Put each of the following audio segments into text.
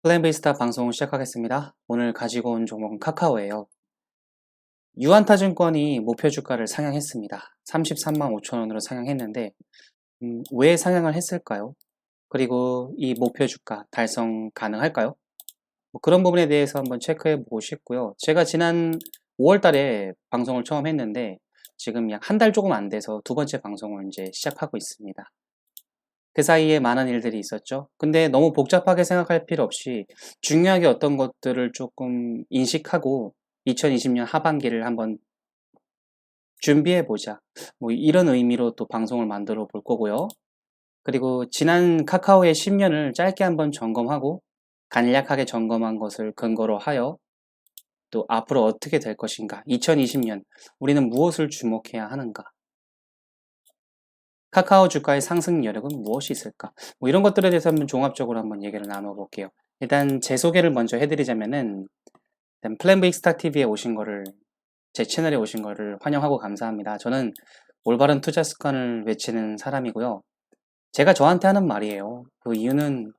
플랜베이스타 방송 시작하겠습니다. 오늘 가지고 온 종목은 카카오예요. 유안타증권이 목표 주가를 상향했습니다. 33만 5천 원으로 상향했는데 왜 상향을 했을까요? 그리고 이 목표 주가 달성 가능할까요? 그런 부분에 대해서 한번 체크해 보고 싶고요. 제가 지난 5월 달에 방송을 처음 했는데 지금 약 한 달 조금 안 돼서 두 번째 방송을 이제 시작하고 있습니다. 그 사이에 많은 일들이 있었죠. 근데 너무 복잡하게 생각할 필요 없이 중요하게 어떤 것들을 조금 인식하고 2020년 하반기를 한번 준비해보자. 뭐 이런 의미로 또 방송을 만들어 볼 거고요. 그리고 지난 카카오의 10년을 짧게 한번 점검하고 간략하게 점검한 것을 근거로 하여 또 앞으로 어떻게 될 것인가. 2020년 우리는 무엇을 주목해야 하는가. 카카오 주가의 상승 여력은 무엇이 있을까? 뭐 이런 것들에 대해서 한번 종합적으로 한번 얘기를 나눠볼게요. 일단 제 소개를 먼저 해드리자면은 일단 플랜 스타 TV에 오신 거를 제 채널에 오신 거를 환영하고 감사합니다. 저는 올바른 투자 습관을 외치는 사람이고요. 제가 저한테 하는 말이에요. 그 이유는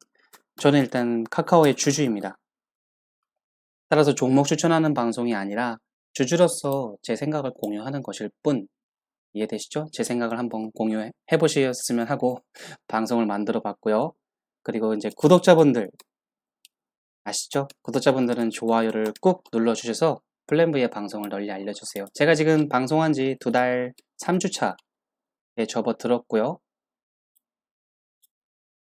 저는 일단 카카오의 주주입니다. 따라서 종목 추천하는 방송이 아니라 주주로서 제 생각을 공유하는 것일 뿐 이해되시죠? 제 생각을 한번 공유해 보셨으면 하고 방송을 만들어 봤고요. 그리고 이제 구독자분들 아시죠? 구독자분들은 좋아요를 꾹 눌러주셔서 플랜브의 방송을 널리 알려주세요. 제가 지금 방송한 지 2달 3주차에 접어들었고요.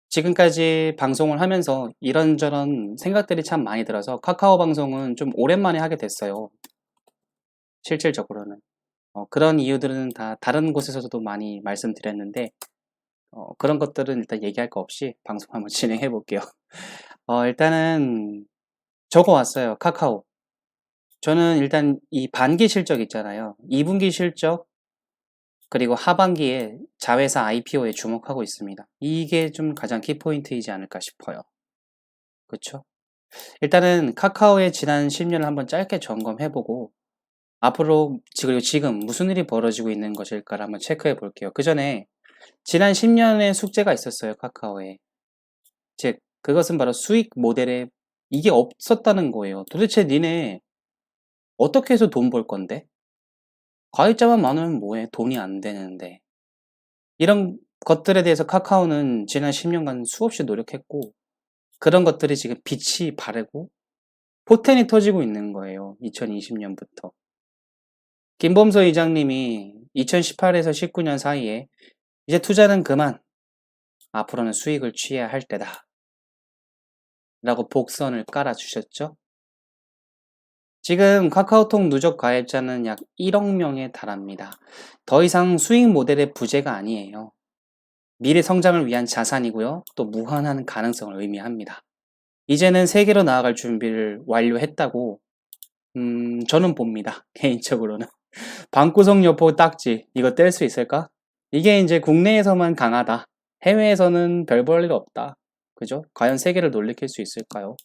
지금까지 방송을 하면서 이런저런 생각들이 참 많이 들어서 카카오 방송은 좀 오랜만에 하게 됐어요. 실질적으로는. 그런 이유들은 다 다른 곳에서도 많이 말씀드렸는데 그런 것들은 일단 얘기할 거 없이 방송 한번 진행해 볼게요. 일단은 적어왔어요. 카카오. 저는 일단 이 반기 실적 있잖아요. 2분기 실적 그리고 하반기에 자회사 IPO에 주목하고 있습니다. 이게 좀 가장 키포인트이지 않을까 싶어요. 그쵸? 일단은 카카오의 지난 10년을 한번 짧게 점검해보고 앞으로 그리고 지금 무슨 일이 벌어지고 있는 것일까를 한번 체크해 볼게요. 그 전에 지난 10년의 숙제가 있었어요. 카카오에. 즉 그것은 바로 수익 모델에 이게 없었다는 거예요. 도대체 니네 어떻게 해서 돈 벌 건데? 가입자만 많으면 뭐해? 돈이 안 되는데. 이런 것들에 대해서 카카오는 지난 10년간 수없이 노력했고 그런 것들이 지금 빛이 바르고 포텐이 터지고 있는 거예요. 2020년부터. 김범서 이장님이 2018에서 19년 사이에 이제 투자는 그만 앞으로는 수익을 취해야 할 때다 라고 복선을 깔아주셨죠. 지금 카카오톡 누적 가입자는 약 1억 명에 달합니다. 더 이상 수익 모델의 부재가 아니에요. 미래 성장을 위한 자산이고요. 또 무한한 가능성을 의미합니다. 이제는 세계로 나아갈 준비를 완료했다고 저는 봅니다. 개인적으로는. 방구석 여포 딱지 이거 뗄 수 있을까? 이게 이제 국내에서만 강하다. 해외에서는 별 볼 일 없다. 그죠? 과연 세계를 놀래킬 수 있을까요?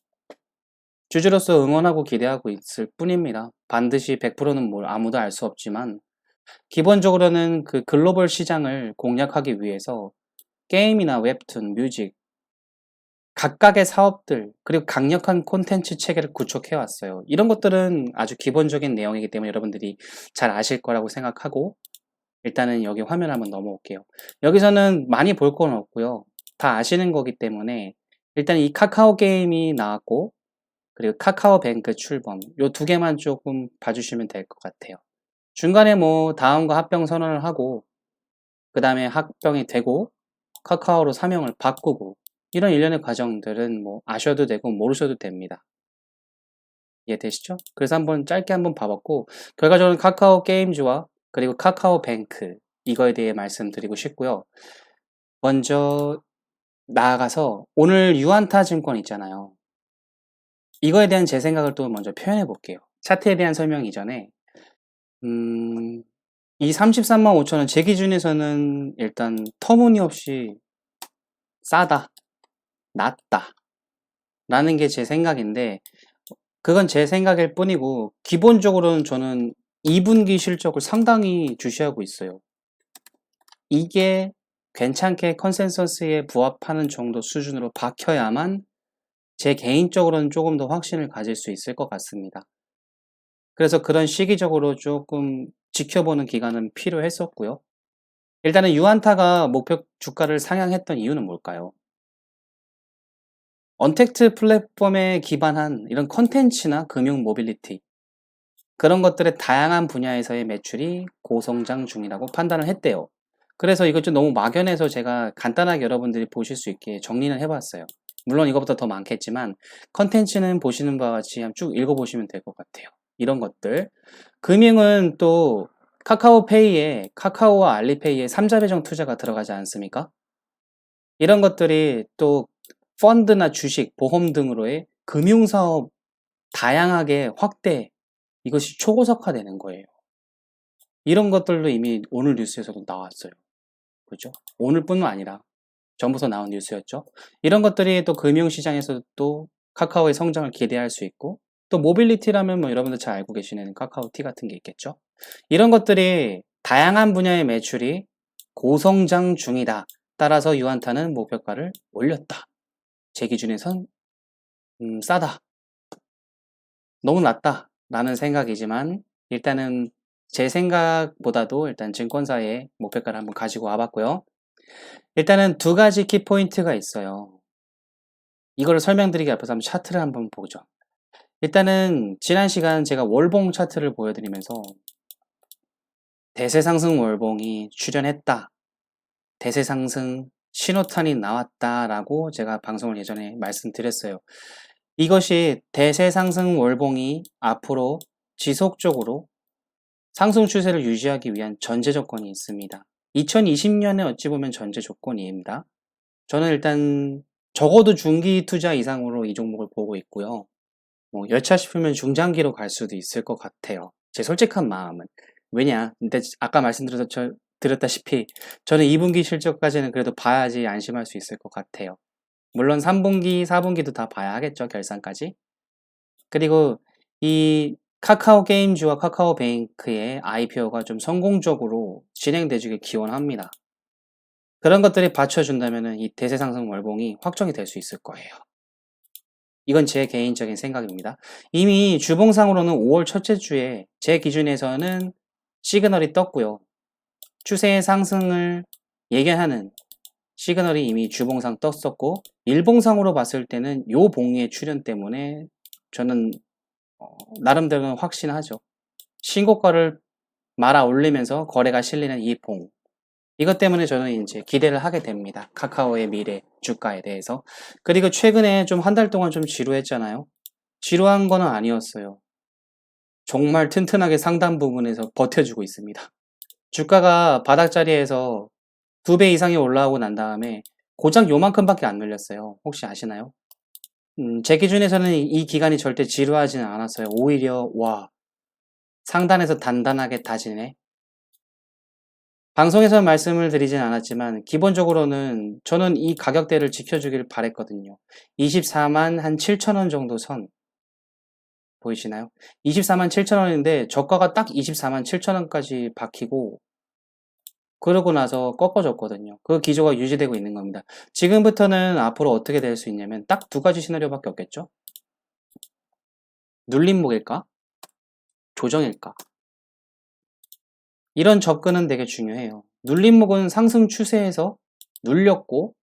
주주로서 응원하고 기대하고 있을 뿐입니다. 반드시 100%는 뭘 아무도 알 수 없지만 기본적으로는 그 글로벌 시장을 공략하기 위해서 게임이나 웹툰, 뮤직 각각의 사업들 그리고 강력한 콘텐츠 체계를 구축해 왔어요. 이런 것들은 아주 기본적인 내용이기 때문에 여러분들이 잘 아실 거라고 생각하고 일단은 여기 화면 한번 넘어올게요. 여기서는 많이 볼 건 없고요. 다 아시는 거기 때문에 일단 이 카카오 게임이 나왔고 그리고 카카오뱅크 출범 요 두 개만 조금 봐주시면 될 것 같아요. 중간에 뭐 다음과 합병 선언을 하고 그 다음에 합병이 되고 카카오로 사명을 바꾸고 이런 일련의 과정들은 뭐 아셔도 되고 모르셔도 됩니다. 이해되시죠? 그래서 한번 짧게 한번 봐봤고 결과적으로 카카오 게임즈와 그리고 카카오뱅크 이거에 대해 말씀드리고 싶고요. 먼저 나아가서 오늘 유안타 증권 있잖아요. 이거에 대한 제 생각을 또 먼저 표현해 볼게요. 차트에 대한 설명 이전에 이 33만 5천 원 제 기준에서는 일단 터무니없이 싸다, 낮다 라는 게 제 생각인데 그건 제 생각일 뿐이고 기본적으로는 저는 2분기 실적을 상당히 주시하고 있어요. 이게 괜찮게 컨센서스에 부합하는 정도 수준으로 박혀야만 제 개인적으로는 조금 더 확신을 가질 수 있을 것 같습니다. 그래서 그런 시기적으로 조금 지켜보는 기간은 필요했었고요. 일단은 유안타가 목표 주가를 상향했던 이유는 뭘까요? 언택트 플랫폼에 기반한 이런 컨텐츠나 금융 모빌리티, 그런 것들의 다양한 분야에서의 매출이 고성장 중이라고 판단을 했대요. 그래서 이것 좀 너무 막연해서 제가 간단하게 여러분들이 보실 수 있게 정리는 해봤어요. 물론 이것보다 더 많겠지만 컨텐츠는 보시는 바와 같이 쭉 읽어보시면 될 것 같아요. 이런 것들. 금융은 또 카카오페이에, 카카오와 알리페이에 3자 배정 투자가 들어가지 않습니까? 이런 것들이 또 펀드나 주식, 보험 등으로의 금융사업 다양하게 확대, 이것이 초고속화되는 거예요. 이런 것들도 이미 오늘 뉴스에서도 나왔어요. 그죠? 오늘뿐만 아니라 전부터 나온 뉴스였죠. 이런 것들이 또 금융시장에서 또 카카오의 성장을 기대할 수 있고, 또 모빌리티라면 뭐 여러분들 잘 알고 계시는 카카오티 같은 게 있겠죠. 이런 것들이 다양한 분야의 매출이 고성장 중이다. 따라서 유안타는 목표가를 올렸다. 제 기준에선 싸다. 너무 낮다. 라는 생각이지만 일단은 제 생각보다도 일단 증권사의 목표가를 한번 가지고 와봤고요. 일단은 두 가지 키포인트가 있어요. 이거를 설명드리기 앞서서 한번 차트를 한번 보죠. 일단은 지난 시간 제가 월봉 차트를 보여드리면서 대세상승 월봉이 출현했다. 대세상승 신호탄이 나왔다라고 제가 방송을 예전에 말씀드렸어요. 이것이 대세상승 월봉이 앞으로 지속적으로 상승 추세를 유지하기 위한 전제 조건이 있습니다. 2020년에 어찌 보면 전제 조건입니다. 저는 일단 적어도 중기 투자 이상으로 이 종목을 보고 있고요. 뭐 여차 싶으면 중장기로 갈 수도 있을 것 같아요. 제 솔직한 마음은. 왜냐? 근데 아까 말씀드렸다시피 저는 2분기 실적까지는 그래도 봐야지 안심할 수 있을 것 같아요. 물론 3분기, 4분기도 다 봐야 하겠죠, 결산까지. 그리고 이 카카오 게임즈와 카카오뱅크의 IPO가 좀 성공적으로 진행되기를 기원합니다. 그런 것들이 받쳐준다면 이 대세상승 월봉이 확정이 될 수 있을 거예요. 이건 제 개인적인 생각입니다. 이미 주봉상으로는 5월 첫째 주에 제 기준에서는 시그널이 떴고요. 추세의 상승을 예견하는 시그널이 이미 주봉상 떴었고, 일봉상으로 봤을 때는 요 봉의 출현 때문에 저는 나름대로는 확신하죠. 신고가를 말아 올리면서 거래가 실리는 이 봉. 이것 때문에 저는 이제 기대를 하게 됩니다. 카카오의 미래 주가에 대해서. 그리고 최근에 좀 한 달 동안 좀 지루했잖아요. 지루한 거는 아니었어요. 정말 튼튼하게 상단 부분에서 버텨주고 있습니다. 주가가 바닥자리에서 2배 이상이 올라오고 난 다음에 고작 요만큼밖에 안 눌렸어요. 혹시 아시나요? 제 기준에서는 이 기간이 절대 지루하지는 않았어요. 오히려 와, 상단에서 단단하게 다지네. 방송에서 말씀을 드리진 않았지만 기본적으로는 저는 이 가격대를 지켜주길 바랬거든요. 24만 한 7천원 정도 선 보이시나요? 24만 7천원인데 저가가 딱 24만 7천원까지 박히고 그러고 나서 꺾어졌거든요. 그 기조가 유지되고 있는 겁니다. 지금부터는 앞으로 어떻게 될 수 있냐면 딱 두 가지 시나리오밖에 없겠죠? 눌림목일까? 조정일까? 이런 접근은 되게 중요해요. 눌림목은 상승 추세에서 눌렸고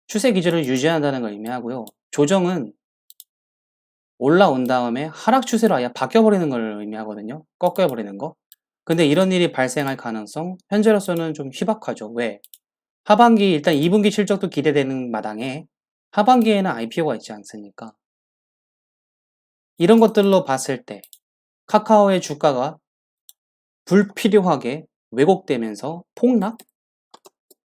추세 기조를 유지한다는 걸 의미하고요. 조정은 올라온 다음에 하락 추세로 아예 바뀌어버리는 걸 의미하거든요. 꺾여버리는 거. 근데 이런 일이 발생할 가능성 현재로서는 좀 희박하죠. 왜? 하반기 일단 2분기 실적도 기대되는 마당에 하반기에는 IPO가 있지 않습니까? 이런 것들로 봤을 때 카카오의 주가가 불필요하게 왜곡되면서 폭락?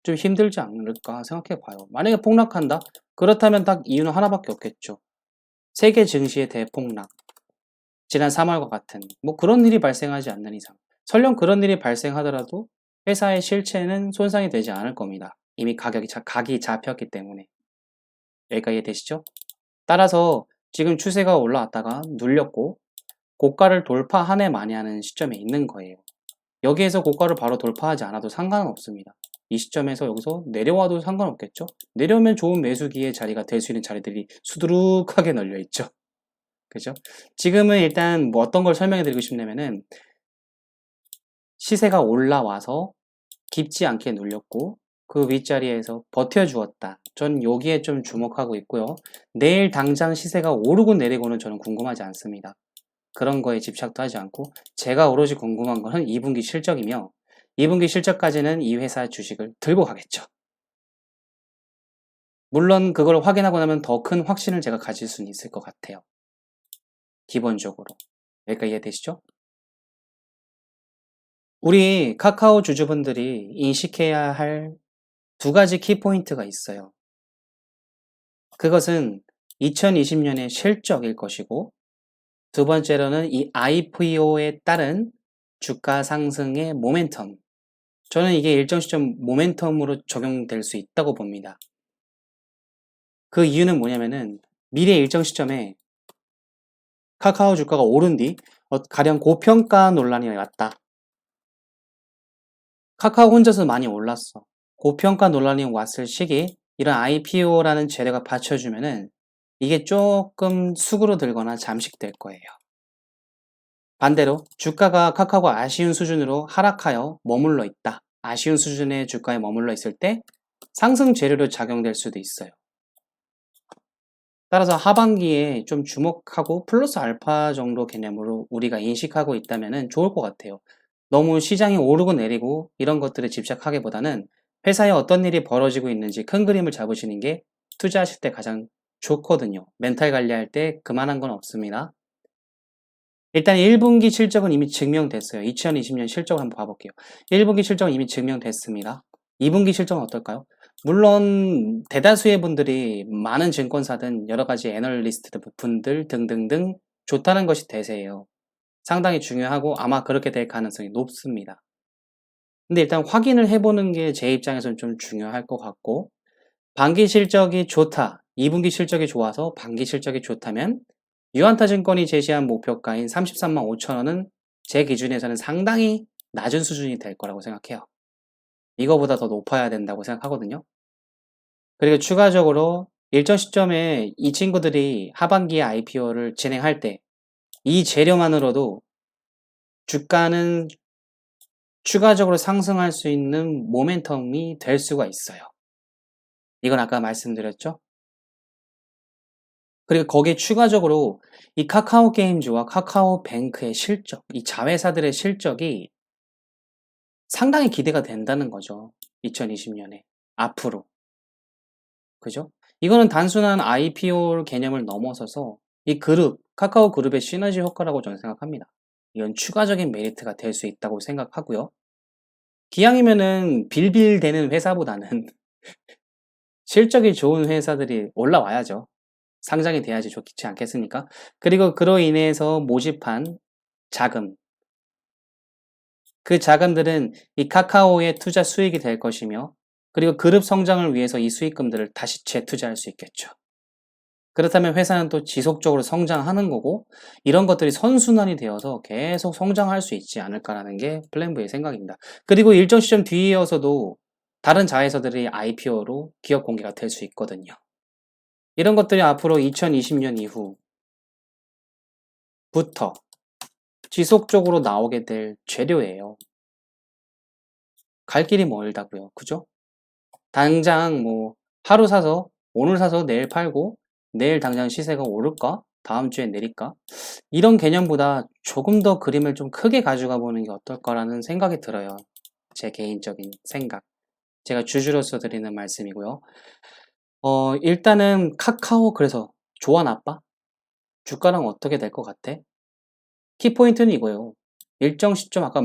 좀 힘들지 않을까 생각해 봐요. 만약에 폭락한다? 그렇다면 딱 이유는 하나밖에 없겠죠. 세계 증시의 대폭락. 지난 3월과 같은 뭐 그런 일이 발생하지 않는 이상 설령 그런 일이 발생하더라도 회사의 실체는 손상이 되지 않을 겁니다. 이미 각이 잡혔기 때문에. 여기까지 이해되시죠? 따라서 지금 추세가 올라왔다가 눌렸고 고가를 돌파한 해 만에 하는 시점에 있는 거예요. 여기에서 고가를 바로 돌파하지 않아도 상관은 없습니다. 이 시점에서 여기서 내려와도 상관없겠죠? 내려오면 좋은 매수기의 자리가 될 수 있는 자리들이 수두룩하게 널려 있죠. 그죠? 지금은 일단 뭐 어떤 걸 설명해 드리고 싶냐면은 시세가 올라와서 깊지 않게 눌렸고 그 윗자리에서 버텨주었다. 전 여기에 좀 주목하고 있고요. 내일 당장 시세가 오르고 내리고는 저는 궁금하지 않습니다. 그런 거에 집착도 하지 않고 제가 오로지 궁금한 거는 2분기 실적이며 2분기 실적까지는 이 회사 주식을 들고 가겠죠. 물론 그걸 확인하고 나면 더 큰 확신을 제가 가질 수는 있을 것 같아요. 기본적으로. 여기까지 이해되시죠? 우리 카카오 주주분들이 인식해야 할 두 가지 키포인트가 있어요. 그것은 2020년의 실적일 것이고 두 번째로는 이 IPO에 따른 주가 상승의 모멘텀. 저는 이게 일정 시점 모멘텀으로 적용될 수 있다고 봅니다. 그 이유는 뭐냐면은 미래 일정 시점에 카카오 주가가 오른 뒤 가령 고평가 논란이 왔다. 카카오 혼자서 많이 올랐어. 고평가 논란이 왔을 시기 이런 IPO라는 재료가 받쳐주면은 이게 조금 수그러 들거나 잠식될 거예요. 반대로 주가가 카카오가 아쉬운 수준으로 하락하여 머물러 있다. 아쉬운 수준의 주가에 머물러 있을 때 상승 재료로 작용될 수도 있어요. 따라서 하반기에 좀 주목하고 플러스 알파 정도 개념으로 우리가 인식하고 있다면 좋을 것 같아요. 너무 시장이 오르고 내리고 이런 것들에 집착하기보다는 회사에 어떤 일이 벌어지고 있는지 큰 그림을 잡으시는 게 투자하실 때 가장 좋거든요. 멘탈 관리할 때 그만한 건 없습니다. 일단 1분기 실적은 이미 증명됐어요. 2020년 실적을 한번 봐볼게요. 1분기 실적은 이미 증명됐습니다. 2분기 실적은 어떨까요? 물론 대다수의 분들이 많은 증권사든 여러 가지 애널리스트 분들 등등등 좋다는 것이 대세예요. 상당히 중요하고 아마 그렇게 될 가능성이 높습니다. 근데 일단 확인을 해보는 게 제 입장에서는 좀 중요할 것 같고 반기 실적이 좋다. 2분기 실적이 좋아서 반기 실적이 좋다면 유한타증권이 제시한 목표가인 33만 5천 원은 제 기준에서는 상당히 낮은 수준이 될 거라고 생각해요. 이거보다 더 높아야 된다고 생각하거든요. 그리고 추가적으로 일정 시점에 이 친구들이 하반기에 IPO를 진행할 때 이 재료만으로도 주가는 추가적으로 상승할 수 있는 모멘텀이 될 수가 있어요. 이건 아까 말씀드렸죠? 그리고 거기에 추가적으로 이 카카오 게임즈와 카카오뱅크의 실적, 이 자회사들의 실적이 상당히 기대가 된다는 거죠. 2020년에. 앞으로. 그죠? 이거는 단순한 IPO 개념을 넘어서서 이 그룹, 카카오 그룹의 시너지 효과라고 저는 생각합니다. 이건 추가적인 메리트가 될 수 있다고 생각하고요. 기왕이면은 빌빌대는 회사보다는 실적이 좋은 회사들이 올라와야죠. 상장이 돼야지 좋지 않겠습니까? 그리고 그로 인해서 모집한 자금, 그 자금들은 이 카카오의 투자 수익이 될 것이며 그리고 그룹 성장을 위해서 이 수익금들을 다시 재투자할 수 있겠죠. 그렇다면 회사는 또 지속적으로 성장하는 거고 이런 것들이 선순환이 되어서 계속 성장할 수 있지 않을까라는 게 플랜브의 생각입니다. 그리고 일정 시점 뒤이어서도 다른 자회사들이 IPO로 기업 공개가 될 수 있거든요. 이런 것들이 앞으로 2020년 이후부터 지속적으로 나오게 될 재료예요. 갈 길이 멀다고요. 그죠? 당장 뭐 하루 사서 오늘 사서 내일 팔고 내일 당장 시세가 오를까? 다음 주에 내릴까? 이런 개념보다 조금 더 그림을 좀 크게 가져가 보는 게 어떨까라는 생각이 들어요. 제 개인적인 생각. 제가 주주로서 드리는 말씀이고요. 일단은 카카오 그래서 좋아 나빠? 주가랑 어떻게 될 것 같아? 키포인트는 이거예요. 일정 시점 아까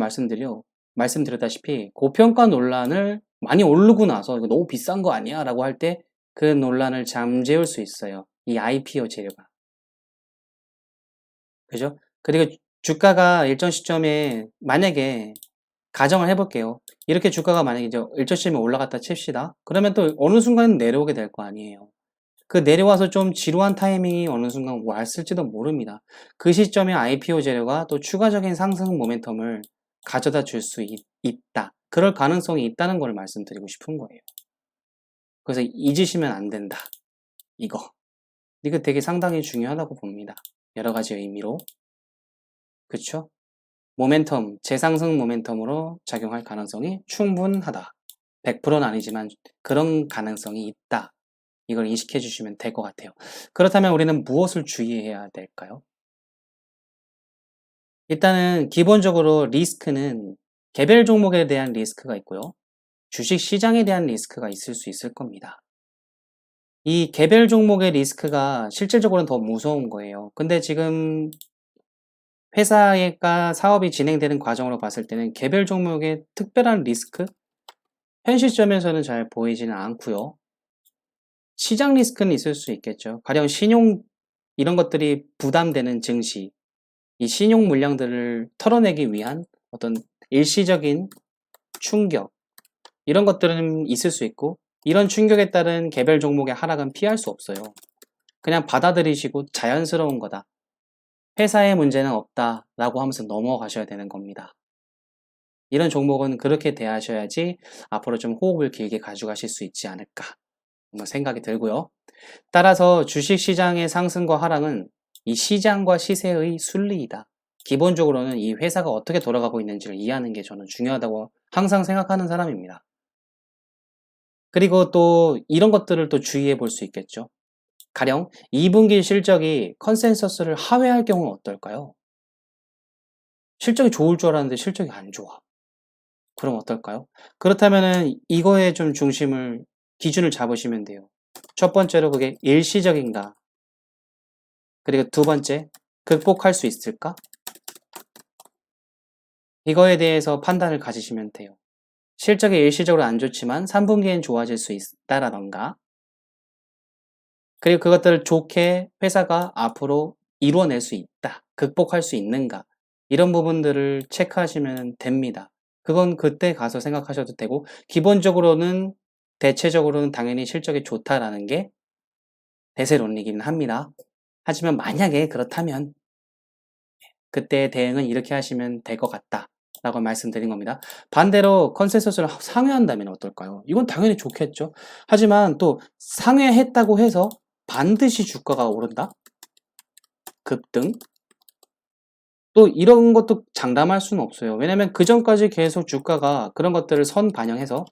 말씀드렸다시피 고평가 논란을 많이 오르고 나서 이거 너무 비싼 거 아니야? 라고 할 때 그 논란을 잠재울 수 있어요. 이 IPO 재료가. 그죠? 그리고 주가가 일정 시점에 만약에 가정을 해볼게요. 이렇게 주가가 만약에 이제 일정 시점에 올라갔다 칩시다. 그러면 또 어느 순간 내려오게 될 거 아니에요. 그 내려와서 좀 지루한 타이밍이 어느 순간 왔을지도 모릅니다. 그 시점에 IPO 재료가 또 추가적인 상승 모멘텀을 가져다 줄 수 있다. 그럴 가능성이 있다는 걸 말씀드리고 싶은 거예요. 그래서 잊으시면 안 된다. 이거 되게 상당히 중요하다고 봅니다. 여러 가지 의미로. 그쵸? 모멘텀, 재상승 모멘텀으로 작용할 가능성이 충분하다. 100%는 아니지만 그런 가능성이 있다. 이걸 인식해 주시면 될 것 같아요. 그렇다면 우리는 무엇을 주의해야 될까요? 일단은 기본적으로 리스크는 개별 종목에 대한 리스크가 있고요. 주식 시장에 대한 리스크가 있을 수 있을 겁니다. 이 개별 종목의 리스크가 실질적으로는 더 무서운 거예요. 근데 지금 회사가 사업이 진행되는 과정으로 봤을 때는 개별 종목의 특별한 리스크? 현 시점에서는 잘 보이지는 않고요. 시장 리스크는 있을 수 있겠죠. 가령 신용 이런 것들이 부담되는 증시, 이 신용 물량들을 털어내기 위한 어떤 일시적인 충격 이런 것들은 있을 수 있고 이런 충격에 따른 개별 종목의 하락은 피할 수 없어요. 그냥 받아들이시고 자연스러운 거다. 회사의 문제는 없다라고 하면서 넘어가셔야 되는 겁니다. 이런 종목은 그렇게 대하셔야지 앞으로 좀 호흡을 길게 가져가실 수 있지 않을까 생각이 들고요. 따라서 주식시장의 상승과 하락은 이 시장과 시세의 순리이다. 기본적으로는 이 회사가 어떻게 돌아가고 있는지를 이해하는 게 저는 중요하다고 항상 생각하는 사람입니다. 그리고 또 이런 것들을 또 주의해 볼 수 있겠죠. 가령 2분기 실적이 컨센서스를 하회할 경우는 어떨까요? 실적이 좋을 줄 알았는데 실적이 안 좋아. 그럼 어떨까요? 그렇다면은 이거에 좀 기준을 잡으시면 돼요. 첫 번째로 그게 일시적인가? 그리고 두 번째, 극복할 수 있을까? 이거에 대해서 판단을 가지시면 돼요. 실적이 일시적으로 안 좋지만 3분기엔 좋아질 수 있다라던가, 그리고 그것들을 좋게 회사가 앞으로 이루어낼 수 있다, 극복할 수 있는가, 이런 부분들을 체크하시면 됩니다. 그건 그때 가서 생각하셔도 되고, 기본적으로는 대체적으로는 당연히 실적이 좋다라는 게 대세론이기는 합니다. 하지만 만약에 그렇다면 그때 대응은 이렇게 하시면 될 것 같다 라고 말씀드린 겁니다. 반대로 컨센서스를 상회한다면 어떨까요? 이건 당연히 좋겠죠. 하지만 또 상회했다고 해서 반드시 주가가 오른다? 급등? 또 이런 것도 장담할 수는 없어요. 왜냐면 그 전까지 계속 주가가 그런 것들을 선반영해서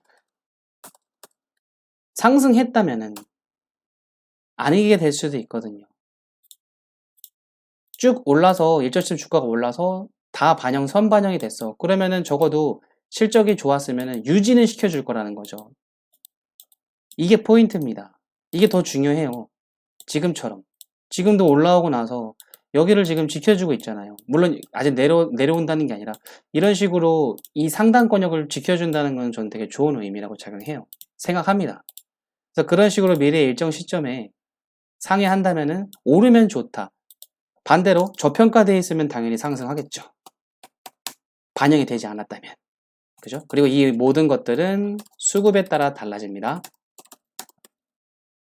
상승했다면은 아니게 될 수도 있거든요. 쭉 올라서 일정점 주가가 올라서 다 선반영이 됐어. 그러면은 적어도 실적이 좋았으면은 유지는 시켜줄 거라는 거죠. 이게 포인트입니다. 이게 더 중요해요. 지금처럼. 지금도 올라오고 나서 여기를 지금 지켜주고 있잖아요. 물론 아직 내려온다는 게 아니라 이런 식으로 이 상단권역을 지켜준다는 건 저는 되게 좋은 의미라고 생각합니다. 그래서 그런 식으로 미래 일정 시점에 상회한다면은 오르면 좋다. 반대로 저평가되어 있으면 당연히 상승하겠죠. 반영이 되지 않았다면. 그죠? 그리고 이 모든 것들은 수급에 따라 달라집니다.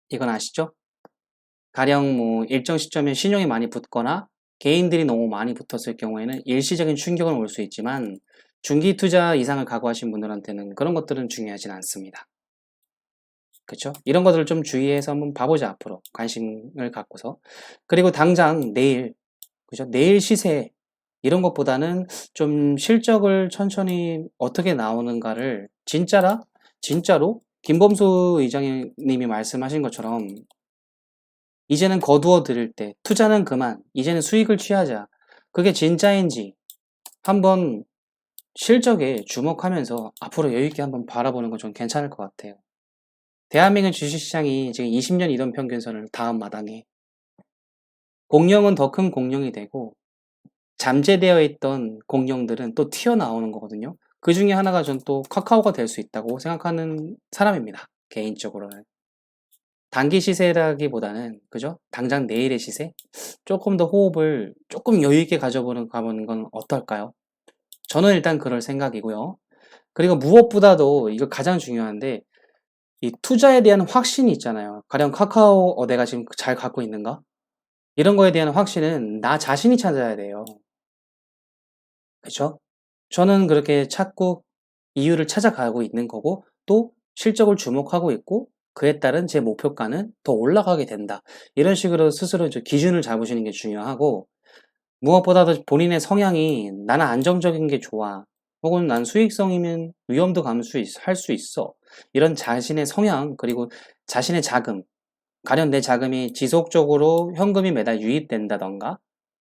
이건 아시죠? 가령 일정 시점에 신용이 많이 붙거나 개인들이 너무 많이 붙었을 경우에는 일시적인 충격은 올 수 있지만 중기 투자 이상을 각오하신 분들한테는 그런 것들은 중요하진 않습니다. 그렇죠? 이런 것들을 좀 주의해서 한번 봐보자 앞으로 관심을 갖고서. 그리고 당장 내일, 그죠? 내일 시세 이런 것보다는 좀 실적을 천천히 어떻게 나오는가를 진짜로 김범수 의장님이 말씀하신 것처럼 이제는 거두어 들일 때 투자는 그만 이제는 수익을 취하자 그게 진짜인지 한번 실적에 주목하면서 앞으로 여유있게 한번 바라보는 건 좀 괜찮을 것 같아요. 대한민국 주식시장이 지금 20년 이동 평균선을 다음 마당에 공룡은 더 큰 공룡이 되고 잠재되어 있던 공룡들은 또 튀어나오는 거거든요. 그 중에 하나가 전 또 카카오가 될 수 있다고 생각하는 사람입니다. 개인적으로는. 단기 시세라기보다는 그죠? 당장 내일의 시세? 조금 더 호흡을 조금 여유 있게 가보는 건 어떨까요? 저는 일단 그럴 생각이고요. 그리고 무엇보다도 이거 가장 중요한데 이 투자에 대한 확신이 있잖아요. 가령 카카오 내가 지금 잘 갖고 있는가? 이런 거에 대한 확신은 나 자신이 찾아야 돼요. 그쵸? 저는 그렇게 찾고 이유를 찾아가고 있는 거고 또 실적을 주목하고 있고 그에 따른 제 목표가는 더 올라가게 된다. 이런 식으로 스스로 이제 기준을 잡으시는 게 중요하고 무엇보다도 본인의 성향이 나는 안정적인 게 좋아. 혹은 난 수익성이면 위험도 할 수 있어. 이런 자신의 성향 그리고 자신의 자금 가령 내 자금이 지속적으로 현금이 매달 유입된다던가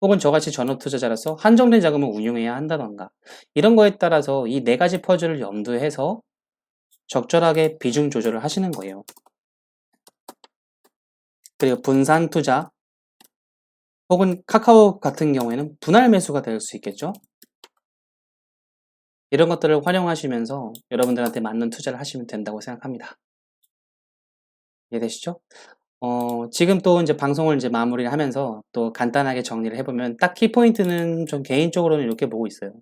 혹은 저같이 전업 투자자로서 한정된 자금을 운용해야 한다던가 이런 거에 따라서 이 네 가지 퍼즐을 염두에 해서 적절하게 비중 조절을 하시는 거예요. 그리고 분산 투자 혹은 카카오 같은 경우에는 분할 매수가 될 수 있겠죠. 이런 것들을 활용하시면서 여러분들한테 맞는 투자를 하시면 된다고 생각합니다. 이해되시죠? 지금 또 이제 방송을 이제 마무리를 하면서 또 간단하게 정리를 해보면 딱 키포인트는 좀 개인적으로는 이렇게 보고 있어요.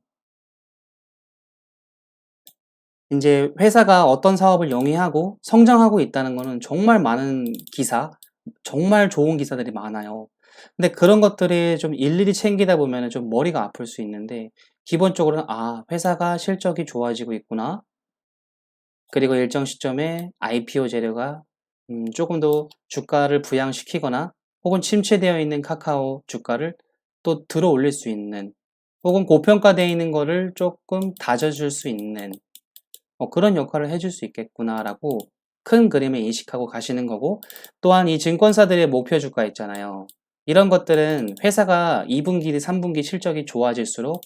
이제 회사가 어떤 사업을 영위하고 성장하고 있다는 거는 정말 많은 기사, 정말 좋은 기사들이 많아요. 근데 그런 것들이 좀 일일이 챙기다 보면은 좀 머리가 아플 수 있는데 기본적으로는 '아 회사가 실적이 좋아지고 있구나.' 그리고 일정 시점에 IPO 재료가 조금 더 주가를 부양시키거나 혹은 침체되어 있는 카카오 주가를 또 들어 올릴 수 있는 혹은 고평가되어 있는 거를 조금 다져줄 수 있는 그런 역할을 해줄 수 있겠구나라고 큰 그림을 인식하고 가시는 거고 또한 이 증권사들의 목표 주가 있잖아요. 이런 것들은 회사가 2분기, 3분기 실적이 좋아질수록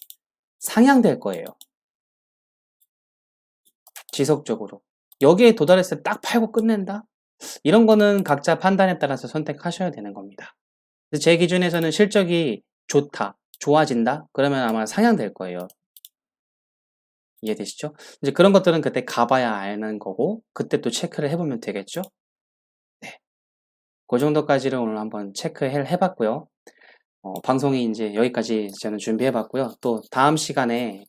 상향될 거예요. 지속적으로. 여기에 도달했을 때 딱 팔고 끝낸다? 이런 거는 각자 판단에 따라서 선택하셔야 되는 겁니다. 제 기준에서는 실적이 좋다, 좋아진다? 그러면 아마 상향될 거예요. 이해되시죠? 이제 그런 것들은 그때 가봐야 아는 거고 그때 또 체크를 해보면 되겠죠? 네. 그 정도까지를 오늘 한번 체크해 봤고요. 방송이 이제 여기까지 저는 준비해 봤고요. 또 다음 시간에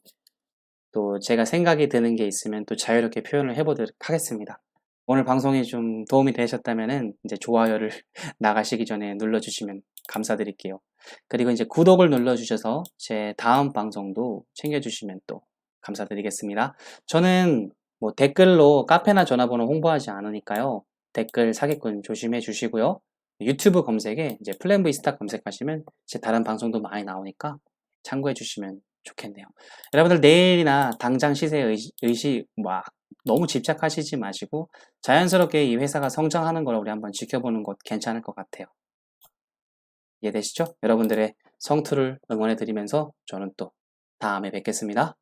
또 제가 생각이 드는 게 있으면 또 자유롭게 표현을 해보도록 하겠습니다. 오늘 방송이 좀 도움이 되셨다면은 이제 좋아요를 나가시기 전에 눌러주시면 감사드릴게요. 그리고 이제 구독을 눌러주셔서 제 다음 방송도 챙겨주시면 또 감사드리겠습니다. 저는 뭐 댓글로 카페나 전화번호 홍보하지 않으니까요. 댓글 사기꾼 조심해 주시고요. 유튜브 검색에 이제 플랜 V 스탁 검색하시면 제 다른 방송도 많이 나오니까 참고해 주시면 좋겠네요. 여러분들 내일이나 당장 시세에 의식 막 너무 집착하시지 마시고 자연스럽게 이 회사가 성장하는 걸 우리 한번 지켜보는 것 괜찮을 것 같아요. 이해되시죠? 여러분들의 성투를 응원해 드리면서 저는 또 다음에 뵙겠습니다.